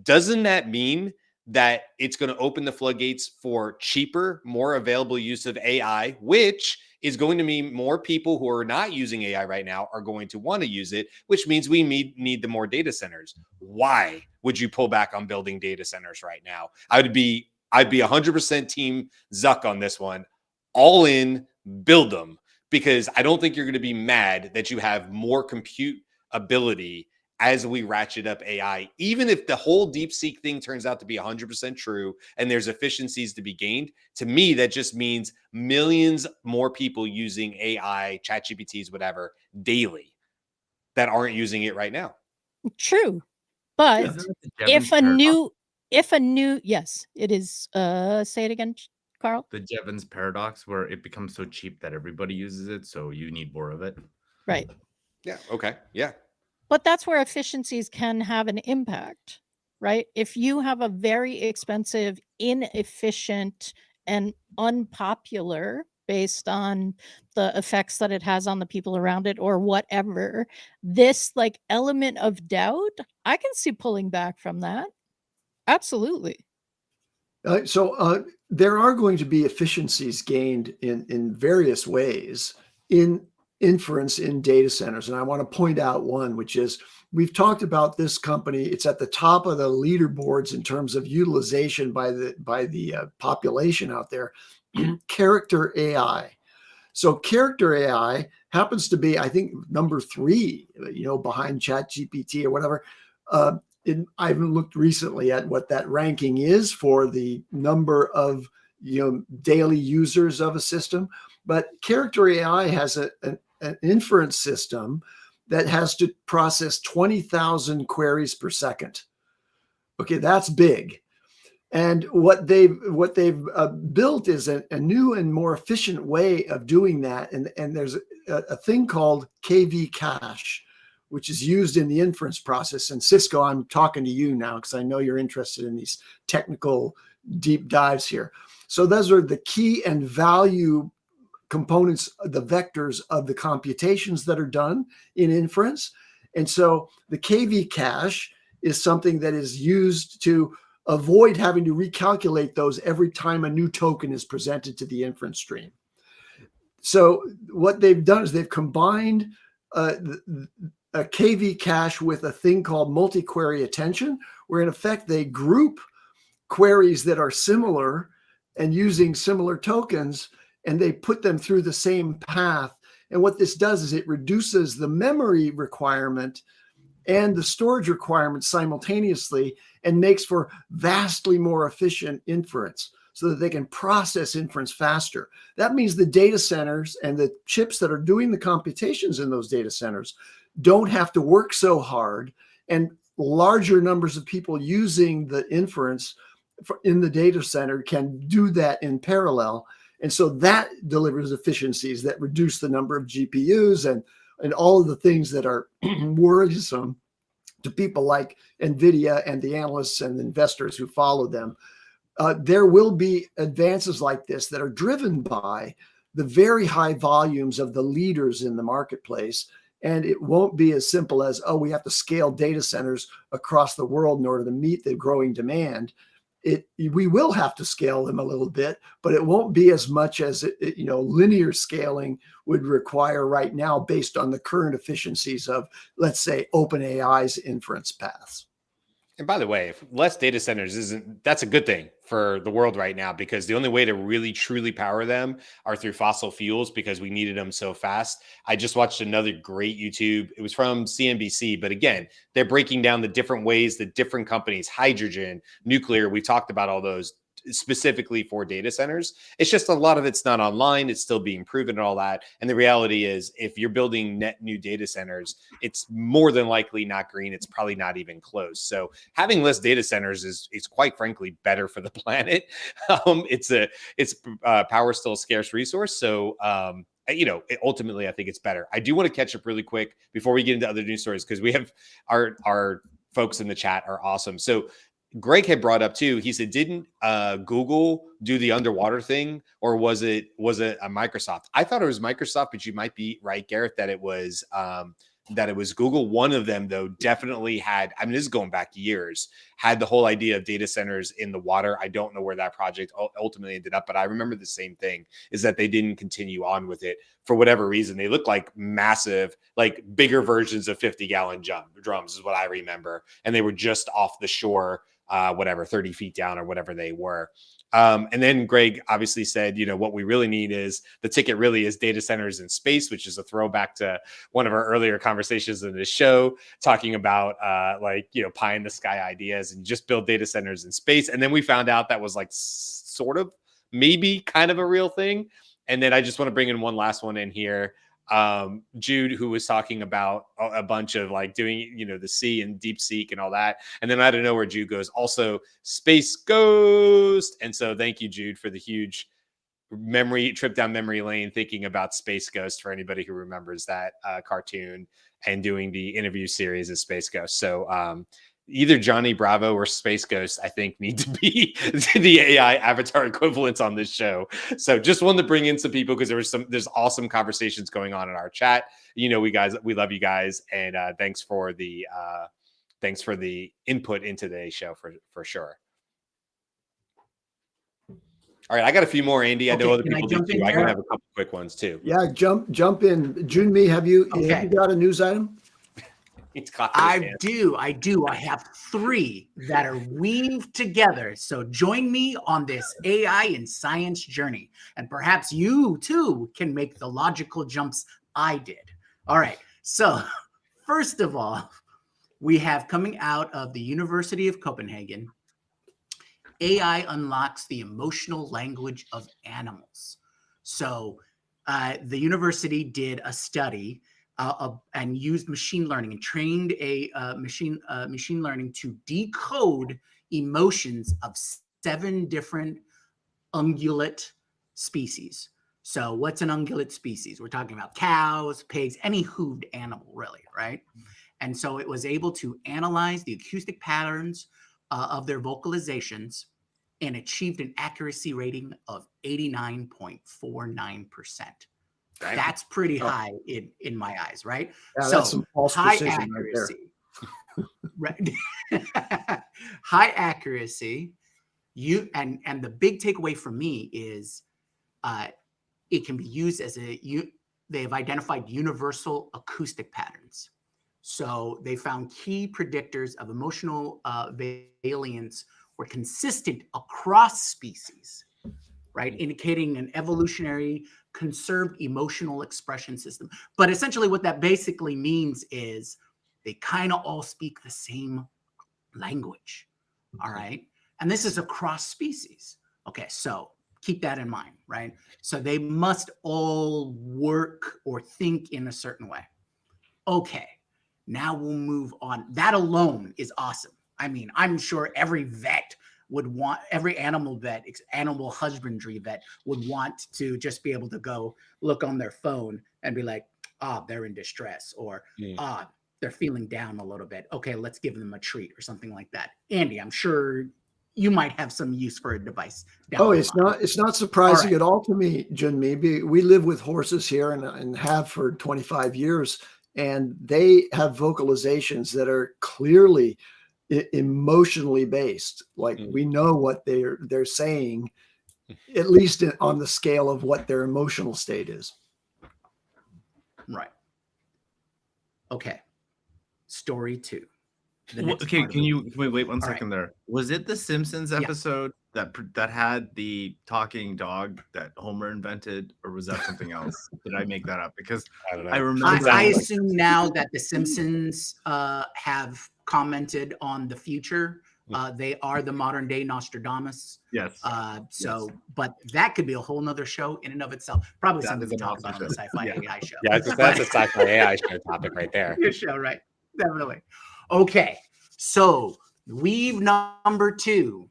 [SPEAKER 2] doesn't that mean that it's going to open the floodgates for cheaper, more available use of AI, which is going to mean more people who are not using AI right now are going to want to use it, which means we need the more data centers. Why would you pull back on building data centers right now? I'd be 100% team Zuck on this one. All in, build them, because I don't think you're going to be mad that you have more compute ability as we ratchet up AI, even if the whole DeepSeek thing turns out to be 100% true and there's efficiencies to be gained. To me, that just means millions more people using AI, ChatGPTs, whatever, daily that aren't using it right now.
[SPEAKER 5] True. But if a new, yes, it is. Say it again, Carl.
[SPEAKER 3] The Jevons paradox, where it becomes so cheap that everybody uses it, so you need more of it.
[SPEAKER 5] Right.
[SPEAKER 2] Yeah. Okay. Yeah.
[SPEAKER 5] But that's where efficiencies can have an impact, right? If you have a very expensive, inefficient, and unpopular based on the effects that it has on the people around it or whatever, this like element of doubt, I can see pulling back from that. Absolutely.
[SPEAKER 1] So there are going to be efficiencies gained in various ways in inference in data centers. And I want to point out one, which is we've talked about this company. It's at the top of the leaderboards in terms of utilization by the population out there. Character AI. So Character AI happens to be, I think, number 3, behind ChatGPT or whatever. I haven't looked recently at what that ranking is for the number of daily users of a system, but Character AI has an inference system that has to process 20,000 queries per second. Okay, that's big. And what they've built is a new and more efficient way of doing that. And there's a thing called KV cache, which is used in the inference process. And Cisco, I'm talking to you now because I know you're interested in these technical deep dives here. So those are the key and value components, the vectors of the computations that are done in inference. And so the KV cache is something that is used to avoid having to recalculate those every time a new token is presented to the inference stream. So what they've done is they've combined a KV cache with a thing called multi-query attention, where in effect they group queries that are similar and using similar tokens, and they put them through the same path. And what this does is it reduces the memory requirement and the storage requirements simultaneously and makes for vastly more efficient inference so that they can process inference faster. That means the data centers and the chips that are doing the computations in those data centers don't have to work so hard, and larger numbers of people using the inference in the data center can do that in parallel. And so that delivers efficiencies that reduce the number of GPUs and all of the things that are worrisome to people like NVIDIA and the analysts and investors who follow them. There will be advances like this that are driven by the very high volumes of the leaders in the marketplace. And it won't be as simple as, we have to scale data centers across the world in order to meet the growing demand. we will have to scale them a little bit, but it won't be as much as linear scaling would require right now based on the current efficiencies of, let's say, OpenAI's inference paths.
[SPEAKER 2] And by the way, if less data centers that's a good thing for the world right now, because the only way to really truly power them are through fossil fuels, because we needed them so fast. I just watched another great YouTube. It was from CNBC, but again, they're breaking down the different ways that different companies, hydrogen, nuclear, we talked about all those specifically for data centers. It's just a lot of it's not online. It's still being proven and all that. And the reality is, if you're building net new data centers, it's more than likely not green. It's probably not even close. So having less data centers is quite frankly better for the planet. Power is still a scarce resource. So, ultimately, I think it's better. I do want to catch up really quick before we get into other news stories, because we have our folks in the chat are awesome. So Greg had brought up too. He said, didn't Google do the underwater thing, or was it a Microsoft? I thought it was Microsoft, but you might be right, Gareth, that it was Google. One of them, though, definitely had, I mean, this is going back years, had the whole idea of data centers in the water. I don't know where that project ultimately ended up, but I remember the same thing, is that they didn't continue on with it for whatever reason. They look like massive, like bigger versions of 50-gallon drums is what I remember. And they were just off the shore, 30 feet down or whatever they were. And then Greg obviously said, what we really need is, the ticket really is data centers in space, which is a throwback to one of our earlier conversations in this show, talking about pie in the sky ideas and just build data centers in space. And then we found out that was like sort of maybe kind of a real thing. And then I just want to bring in one last one in here. Jude, who was talking about a bunch of like doing, the sea and deep seek and all that. And then out of nowhere, Jude goes, also Space Ghost. And so thank you, Jude, for the huge trip down memory lane, thinking about Space Ghost, for anybody who remembers that cartoon and doing the interview series of Space Ghost. So, either Johnny Bravo or Space Ghost, I think, need to be the AI avatar equivalents on this show. So just wanted to bring in some people, because there's awesome conversations going on in our chat. We love you guys, and thanks for the input into today's show for sure. All right, I got a few more, Andy. I know other people do too. I can have a couple quick ones too.
[SPEAKER 1] Yeah, jump in. Jyunmi, have you got a news item?
[SPEAKER 4] I do. I have 3 that are weaved together. So join me on this AI and science journey, and perhaps you too can make the logical jumps I did. All right. So first of all, we have, coming out of the University of Copenhagen, AI unlocks the emotional language of animals. So the university did a study and used machine learning and trained a machine learning to decode emotions of 7 different ungulate species. So what's an ungulate species? We're talking about cows, pigs, any hooved animal, really, right? And so it was able to analyze the acoustic patterns of their vocalizations and achieved an accuracy rating of 89.49%. That's pretty high in my eyes, right?
[SPEAKER 1] Yeah,
[SPEAKER 4] so
[SPEAKER 1] that's some false
[SPEAKER 4] high
[SPEAKER 1] precision
[SPEAKER 4] accuracy. Right. High accuracy. And the big takeaway for me is it can be used as they've identified universal acoustic patterns. So they found key predictors of emotional variance were consistent across species, right? Indicating an evolutionary conserved emotional expression system. But essentially what that basically means is they kind of all speak the same language, all right? And this is across species. Okay, so keep that in mind, right? So they must all work or think in a certain way. Okay, now we'll move on. That alone is awesome. I mean, I'm sure every vet would want, every animal husbandry vet would want to just be able to go look on their phone and be like, they're in distress, or they're feeling down a little bit. Okay, let's give them a treat or something like that. Andy, I'm sure you might have some use for a device.
[SPEAKER 1] It's not surprising at all to me, Jyunmi. We live with horses here and have for 25 years, and they have vocalizations that are clearly emotionally based. Like we know what they're saying, at least on the scale of what their emotional state is.
[SPEAKER 4] Right. Okay. Story 2.
[SPEAKER 3] Okay, can you wait one second
[SPEAKER 4] right.
[SPEAKER 3] there? Was it the Simpsons
[SPEAKER 4] Yeah.
[SPEAKER 3] episode that had the talking dog that Homer invented, or was that something else? Did I make that up? Because
[SPEAKER 2] I don't know.
[SPEAKER 3] I remember.
[SPEAKER 4] I assume now that the Simpsons have commented on the future. They are the modern day Nostradamus.
[SPEAKER 3] Yes.
[SPEAKER 4] But that could be a whole nother show in and of itself. Probably
[SPEAKER 3] That
[SPEAKER 4] something
[SPEAKER 3] is
[SPEAKER 4] to
[SPEAKER 3] an
[SPEAKER 4] talk
[SPEAKER 3] awesome
[SPEAKER 4] about on the sci-fi AI show.
[SPEAKER 2] Yeah, that's a sci-fi AI show topic right there.
[SPEAKER 4] Your show, right? Definitely. Okay, so weave number 2.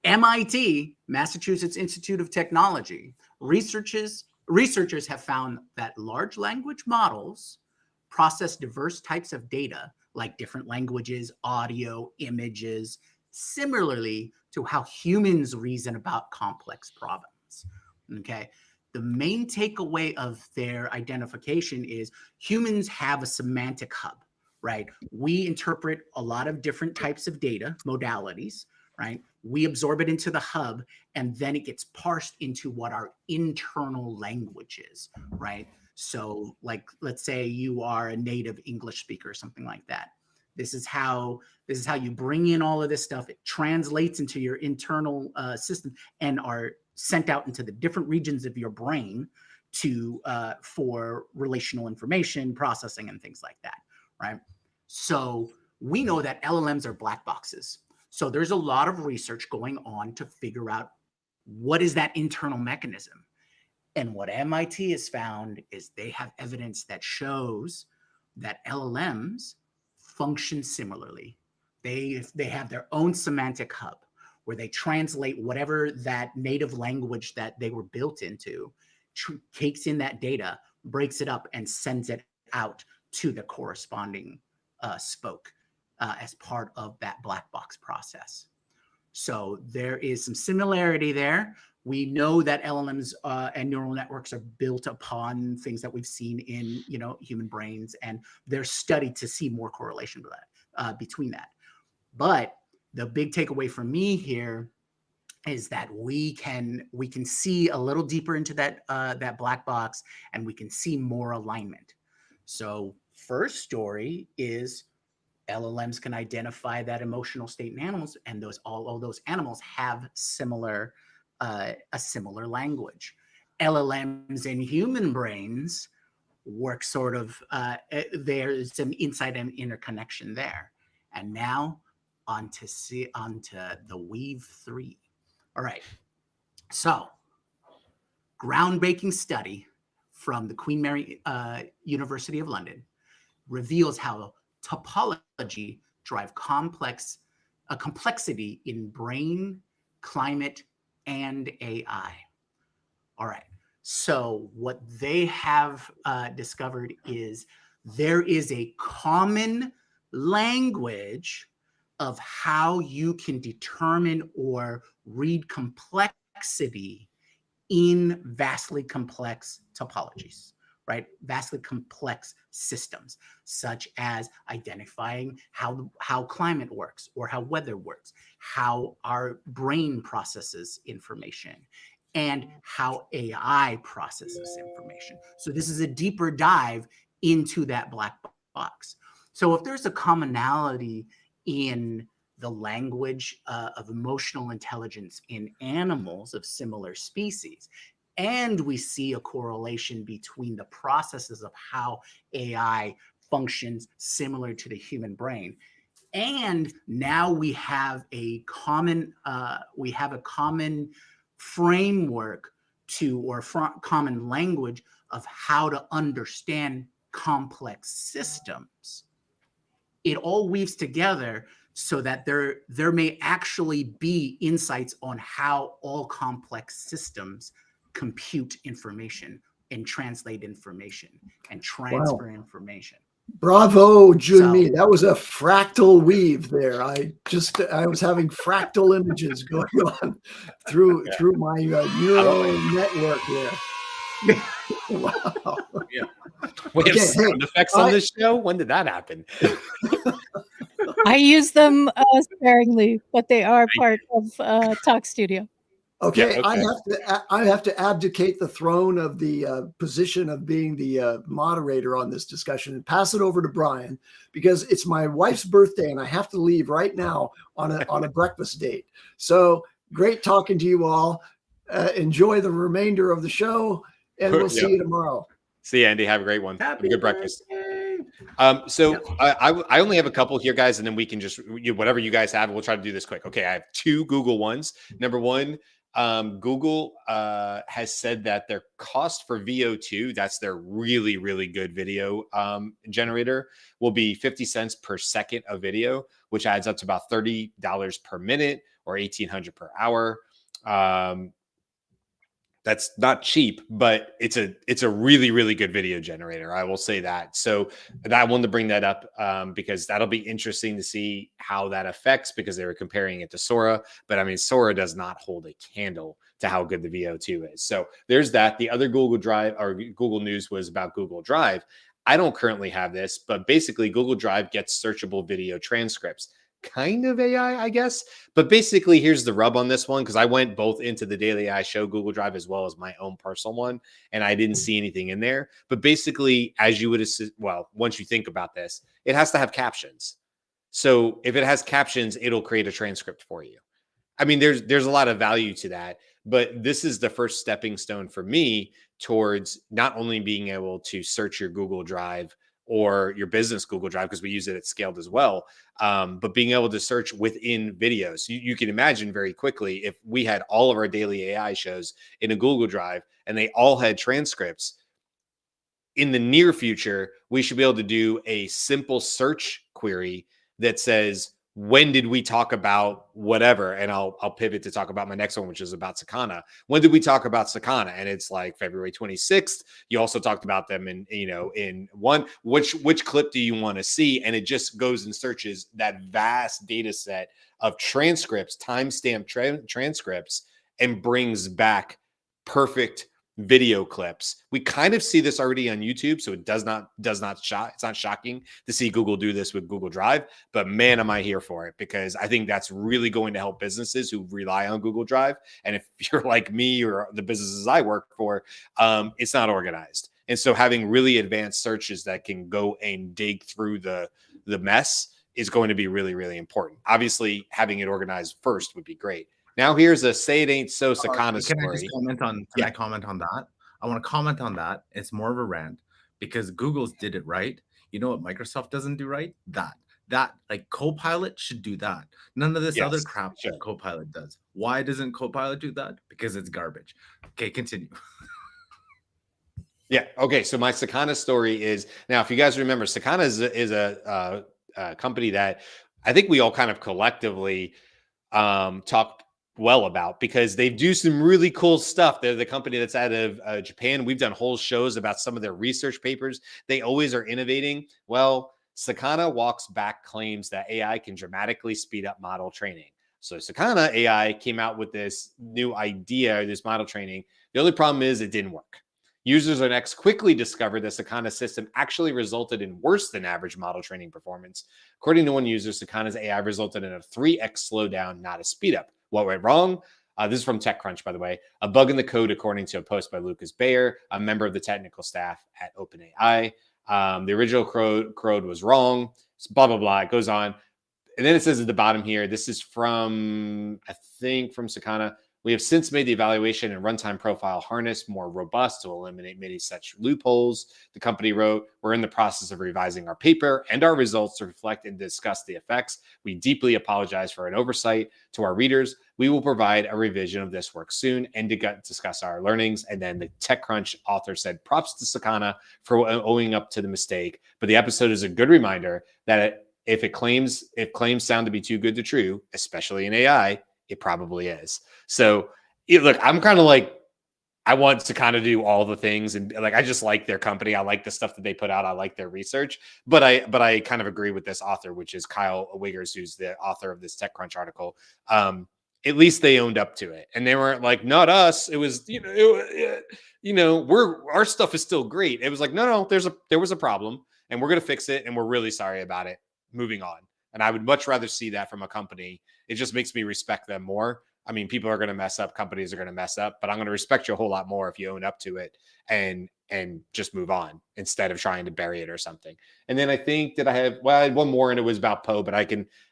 [SPEAKER 4] MIT, Massachusetts Institute of Technology, researchers have found that large language models process diverse types of data, like different languages, audio, images, similarly to how humans reason about complex problems. Okay. The main takeaway of their identification is humans have a semantic hub, right? We interpret a lot of different types of data, modalities, right? We absorb it into the hub, and then it gets parsed into what our internal language is, right? So, like, let's say you are a native English speaker or something like that. This is how you bring in all of this stuff. It translates into your internal system and are sent out into the different regions of your brain for relational information processing and things like that, right? So we know that LLMs are black boxes. So there's a lot of research going on to figure out what is that internal mechanism. And what MIT has found is they have evidence that shows that LLMs function similarly. They have their own semantic hub where they translate whatever that native language that they were built into, takes in that data, breaks it up, and sends it out to the corresponding spoke as part of that black box process. So there is some similarity there. We know that LLMs and neural networks are built upon things that we've seen in human brains, and they're studied to see more correlation with that, between that. But the big takeaway for me here is that we can see a little deeper into that black box, and we can see more alignment. So first story is LLMs can identify that emotional state in animals, and all those animals have a similar language. LLMs in human brains work sort of, there's some insight and interconnection there. And now onto the Weave 3. All right. So, groundbreaking study from the Queen Mary University of London reveals how topology drive complexity in brain, climate, and AI. All right. So what they have discovered is there is a common language of how you can determine or read complexity in vastly complex topologies, right? Vastly complex systems, such as identifying how climate works or how weather works, how our brain processes information, and how AI processes information. So this is a deeper dive into that black box. So if there's a commonality in the language of emotional intelligence in animals of similar species, and we see a correlation between the processes of how AI functions similar to the human brain, and now we have a common framework common language of how to understand complex systems. It all weaves together so that there may actually be insights on how all complex systems compute information and translate information and transfer information.
[SPEAKER 1] Bravo, Jyunmi. That was a fractal weave there. I was having fractal images going on through my neural network there. Wow.
[SPEAKER 2] Yeah. We have sound effects on this show. When did that happen?
[SPEAKER 5] I use them sparingly, but they are part of Talk Studio.
[SPEAKER 1] Okay,
[SPEAKER 2] Yeah, okay.
[SPEAKER 1] I have to abdicate the throne of the position of being the moderator on this discussion and pass it over to Brian, because it's my wife's birthday and I have to leave right now on a breakfast date. So great talking to you all. Enjoy the remainder of the show, and we'll see you tomorrow.
[SPEAKER 2] See you, Andy. Have a great one. Have a good breakfast.
[SPEAKER 3] Birthday.
[SPEAKER 2] I only have a couple here, guys, and then we can just whatever you guys have. We'll try to do this quick. Okay, I have 2 Google ones. Number one. Google has said that their cost for VO2, that's their really, really good video generator, will be 50 cents per second of video, which adds up to about $30 per minute or $1,800 per hour. That's not cheap, but it's a really, really good video generator. I will say that. So I wanted to bring that up because that'll be interesting to see how that affects, because they were comparing it to Sora. But I mean, Sora does not hold a candle to how good the VO2 is. So there's that. The other Google Drive or Google News was about Google Drive. I don't currently have this, but basically Google Drive gets searchable video transcripts. Kind of AI, I guess. But basically, here's the rub on this one, because I went both into the Daily AI Show Google Drive as well as my own personal one, and I didn't see anything in there. But basically, as you would assume, well, once you think about this, it has to have captions. So if it has captions, it'll create a transcript for you. I mean, there's a lot of value to that, but this is the first stepping stone for me towards not only being able to search your Google Drive or your business Google Drive, because we use it at scaled as well, but being able to search within videos. You can imagine very quickly if we had all of our daily AI shows in a Google Drive and they all had transcripts, in the near future, we should be able to do a simple search query that says, when did we talk about whatever? And I'll pivot to talk about my next one, which is about Sakana. When did we talk about Sakana? And it's like February 26th. You also talked about them in one. Which clip do you want to see? And it just goes and searches that vast data set of transcripts, timestamp transcripts, and brings back perfect video clips. We kind of see this already on YouTube, so it does not shock. It's not shocking to see Google do this with Google Drive, but man, am I here for it, because I think that's really going to help businesses who rely on Google Drive. And if you're like me or the businesses I work for, it's not organized. And so having really advanced searches that can go and dig through the mess is going to be really, really important. Obviously, having it organized first would be great. Now here's a say it ain't so Sakana story.
[SPEAKER 3] Can I just comment on? Can I comment on that? I want to comment on that. It's more of a rant, because Google's did it right. You know what Microsoft doesn't do right? That like Copilot should do that. None of this other crap that Copilot does. Why doesn't Copilot do that? Because it's garbage. Okay, continue.
[SPEAKER 2] Yeah. Okay. So my Sakana story is, now, if you guys remember, Sakana is a company that I think we all kind of collectively talk well about, because they do some really cool stuff. They're the company that's out of Japan. We've done whole shows about some of their research papers. They always are innovating. Well, Sakana walks back claims that AI can dramatically speed up model training. So Sakana AI came out with this new idea, this model training. The only problem is it didn't work. Users on X quickly discovered the Sakana system actually resulted in worse than average model training performance. According to one user, Sakana's AI resulted in a 3x slowdown, not a speed up. What went wrong? This is from TechCrunch, by the way. A bug in the code, according to a post by Lucas Bayer, a member of the technical staff at OpenAI. The original code was wrong. Blah, blah, blah. It goes on. And then it says at the bottom here, this is from, I think, from Sakana. We have since made the evaluation and runtime profile harness more robust to eliminate many such loopholes. The company wrote, we're in the process of revising our paper and our results to reflect and discuss the effects. We deeply apologize for an oversight. To our readers, we will provide a revision of this work soon and to discuss our learnings. And then the TechCrunch author said, props to Sakana for owning up to the mistake. But the episode is a good reminder that if claims sound to be too good to true, especially in AI, it probably is. So look, I'm kind of like, I want to kind of do all the things, and like, I just like their company. I like the stuff that they put out. I like their research, but I kind of agree with this author, which is Kyle Wiggers, who's the author of this TechCrunch article. At least they owned up to it, and they weren't like, not us. It was, our stuff is still great. It was like, no, there was a problem, and we're going to fix it. And we're really sorry about it. Moving on. And I would much rather see that from a company. It just makes me respect them more. I mean, people are going to mess up, companies are going to mess up, but I'm going to respect you a whole lot more if you own up to it and just move on instead of trying to bury it or something. And then I think that I had one more, and it was about Poe, but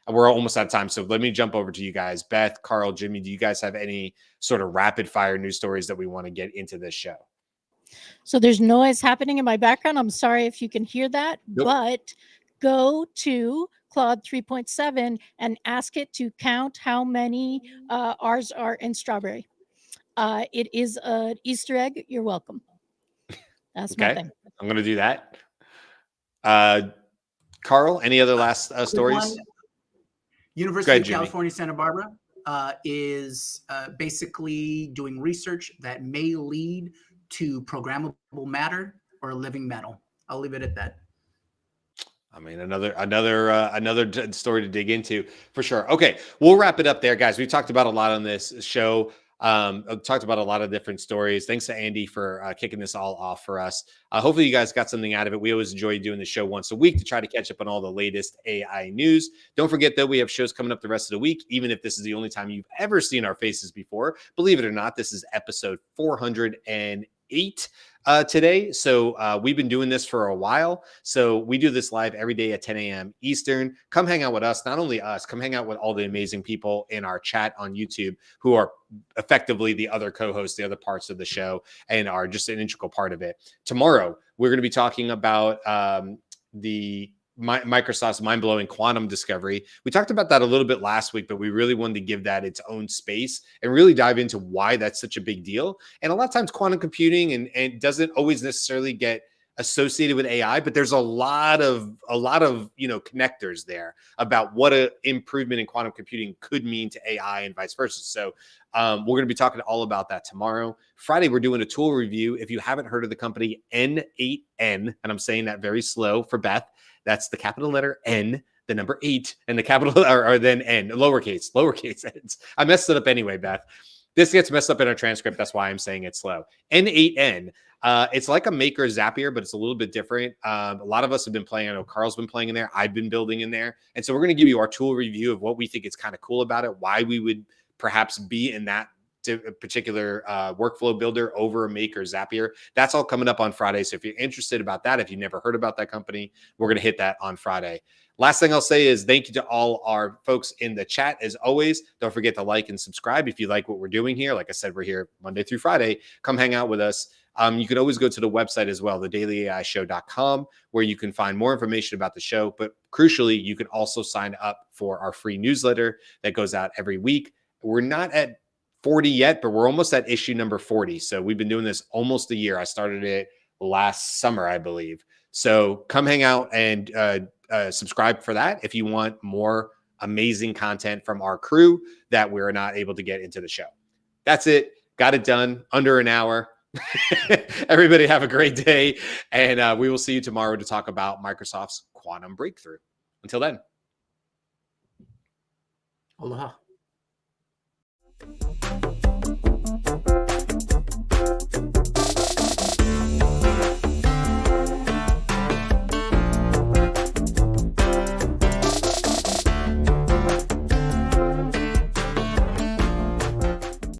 [SPEAKER 2] we're almost out of time. So let me jump over to you guys. Beth, Carl, Jimmy, do you guys have any sort of rapid fire news stories that we want to get into this show?
[SPEAKER 5] So there's noise happening in my background. I'm sorry if you can hear that,
[SPEAKER 2] Nope.
[SPEAKER 5] but go to Claude 3.7 and ask it to count how many R's are in strawberry. It is an Easter egg. You're welcome. That's my thing.
[SPEAKER 2] I'm going to do that. Carl, any other last stories?
[SPEAKER 4] University of California, Santa Barbara is basically doing research that may lead to programmable matter or living metal. I'll leave it at that.
[SPEAKER 2] I mean, another story to dig into for sure. Okay, we'll wrap it up there, guys. We talked about a lot on this show. Talked about a lot of different stories. Thanks to Andy for kicking this all off for us. Hopefully you guys got something out of it. We always enjoy doing the show once a week to try to catch up on all the latest AI news. Don't forget, though, we have shows coming up the rest of the week. Even if this is the only time you've ever seen our faces before, believe it or not, this is episode 408 today. So we've been doing this for a while. So we do this live every day at 10 a.m. Eastern. Come hang out with us. Not only us, come hang out with all the amazing people in our chat on YouTube who are effectively the other co-hosts, the other parts of the show, and are just an integral part of it. Tomorrow, we're going to be talking about Microsoft's mind-blowing quantum discovery. We talked about that a little bit last week, but we really wanted to give that its own space and really dive into why that's such a big deal. And a lot of times quantum computing and doesn't always necessarily get associated with AI, but there's a lot of connectors there about what an improvement in quantum computing could mean to AI and vice versa. So we're going to be talking all about that tomorrow. Friday, we're doing a tool review. If you haven't heard of the company N8N, and I'm saying that very slow for Beth, that's the capital letter N, the number 8, and the capital or then N, lowercase N's. I messed it up anyway, Beth. This gets messed up in our transcript. That's why I'm saying it slow. N8N. It's like a Maker Zapier, but it's a little bit different. A lot of us have been playing. I know Carl's been playing in there. I've been building in there. And so we're going to give you our tool review of what we think is kind of cool about it, why we would perhaps be in that particular workflow builder over a Maker Zapier. That's all coming up on Friday. So if you're interested about that, if you've never heard about that company, we're going to hit that on Friday. Last thing I'll say is thank you to all our folks in the chat. As always, don't forget to like and subscribe if you like what we're doing here. Like I said, we're here Monday through Friday. Come hang out with us. You can always go to the website as well, thedailyAIshow.com, where you can find more information about the show. But crucially, you can also sign up for our free newsletter that goes out every week. We're not at 40 yet, but we're almost at issue number 40. So we've been doing this almost a year. I started it last summer, I believe. So come hang out and subscribe for that if you want more amazing content from our crew that we're not able to get into the show. That's it. Got it done under an hour. Everybody have a great day. And we will see you tomorrow to talk about Microsoft's quantum breakthrough. Until then.
[SPEAKER 4] Aloha.